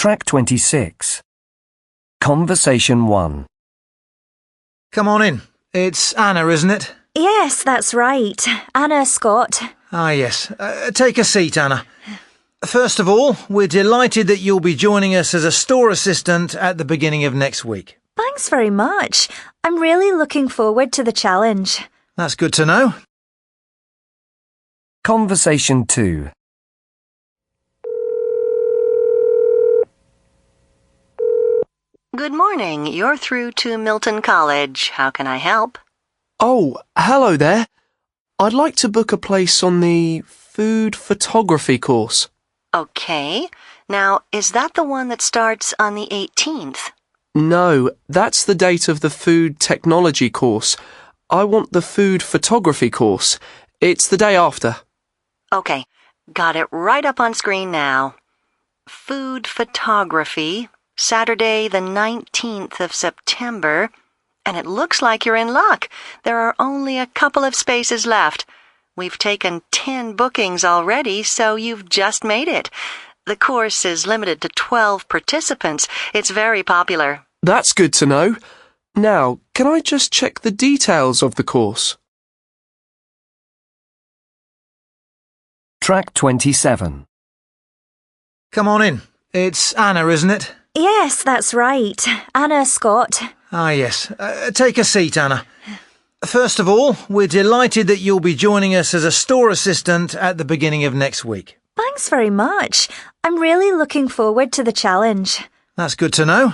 Track 26. Conversation 1. Come on in. It's Anna, isn't it? Yes, that's right. Anna Scott. Ah, yes. Take a seat, Anna. First of all, we're delighted that you'll be joining us as a store assistant at the beginning of next week. Thanks very much. I'm really looking forward to the challenge. That's good to know. Conversation 2. Good morning. You're through to Milton College. How can I help? Oh, hello there. I'd like to book a place on the food photography course. Okay. Now, is that the one that starts on the 18th? No, that's the date of the food technology course. I want the food photography course. It's the day after. Okay. Got it right up on screen now. Food photography, Saturday the 19th of September. And it looks like you're in luck. There are only a couple of spaces left. We've taken 10 bookings already, so you've just made it. The course is limited to 12 participants. It's very popular. That's good to know. Now, can I just check the details of the course? Track 27. Come on in. It's Anna, isn't it? Yes, that's right. Anna Scott. Ah, yes. Take a seat, Anna. First of all, we're delighted that you'll be joining us as a store assistant at the beginning of next week. Thanks very much. I'm really looking forward to the challenge. That's good to know.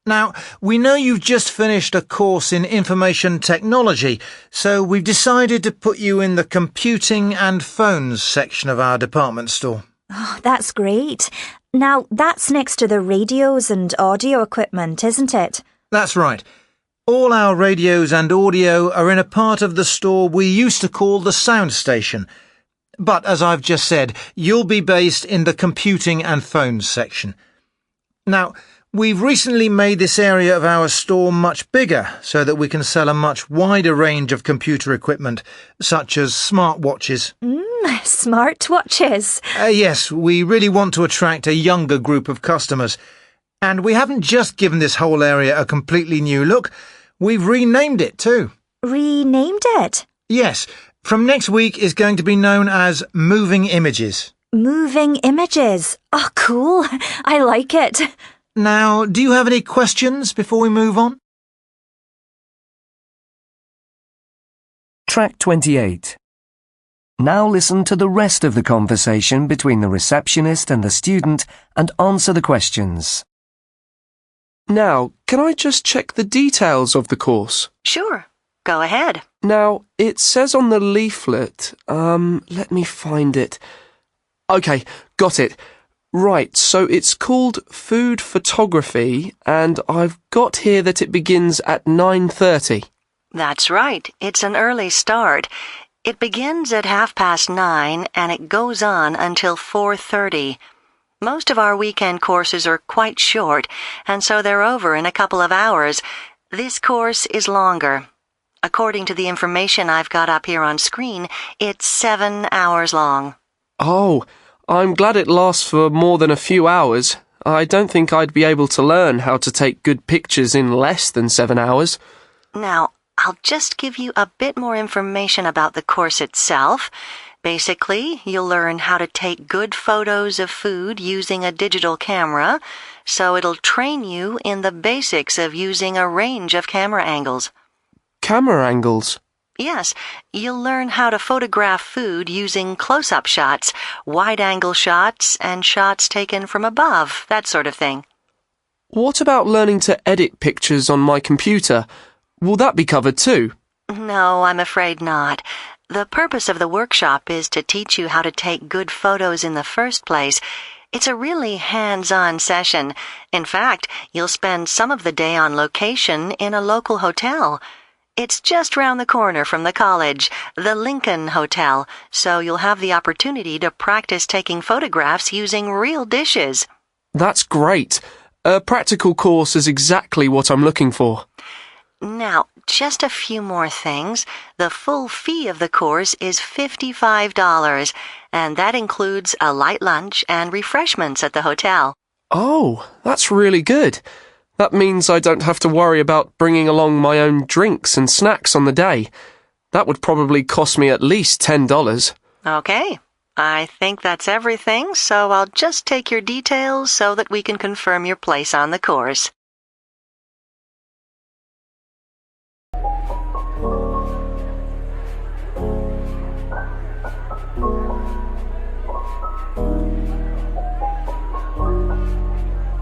Now, we know you've just finished a course in information technology, so we've decided to put you in the computing and phones section of our department store. Oh, that's great. Now, that's next to the radios and audio equipment, isn't it? That's right. All our radios and audio are in a part of the store we used to call the sound station. But as I've just said, you'll be based in the computing and phones section. Now, we've recently made this area of our store much bigger so that we can sell a much wider range of computer equipment, such as smartwatches. Smartwatches. Yes, we really want to attract a younger group of customers. And we haven't just given this whole area a completely new look, we've renamed it too. Renamed it? Yes, from next week is going to be known as Moving Images. Moving Images. Oh, cool. I like it. Now, do you have any questions before we move on? Track 28. Now listen to the rest of the conversation between the receptionist and the student and answer the questions. Now, can I just check the details of the course? Sure. Go ahead. Now, it says on the leaflet, let me find it. Okay, got it. Right, so it's called Food Photography, and I've got here that it begins at 9:30. That's right. It's an early start. It begins at 9:30 and it goes on until 4:30. Most of our weekend courses are quite short, and so they're over in a couple of hours. This course is longer. According to the information I've got up here on screen, it's 7 hours long. Oh, I'm glad it lasts for more than a few hours. I don't think I'd be able to learn how to take good pictures in less than 7 hours. Now, I'll just give you a bit more information about the course itself. Basically, you'll learn how to take good photos of food using a digital camera, so it'll train you in the basics of using a range of camera angles. Camera angles? Yes, you'll learn how to photograph food using close-up shots, wide-angle shots, and shots taken from above, that sort of thing. What about learning to edit pictures on my computer? Will that be covered too? No, I'm afraid not. The purpose of the workshop is to teach you how to take good photos in the first place. It's a really hands-on session. In fact, you'll spend some of the day on location in a local hotel. It's just round the corner from the college, the Lincoln Hotel, so you'll have the opportunity to practice taking photographs using real dishes. That's great. A practical course is exactly what I'm looking for. Now, just a few more things. The full fee of the course is $55, and that includes a light lunch and refreshments at the hotel. Oh, that's really good. That means I don't have to worry about bringing along my own drinks and snacks on the day. That would probably cost me at least $10. Okay, I think that's everything, so I'll just take your details so that we can confirm your place on the course.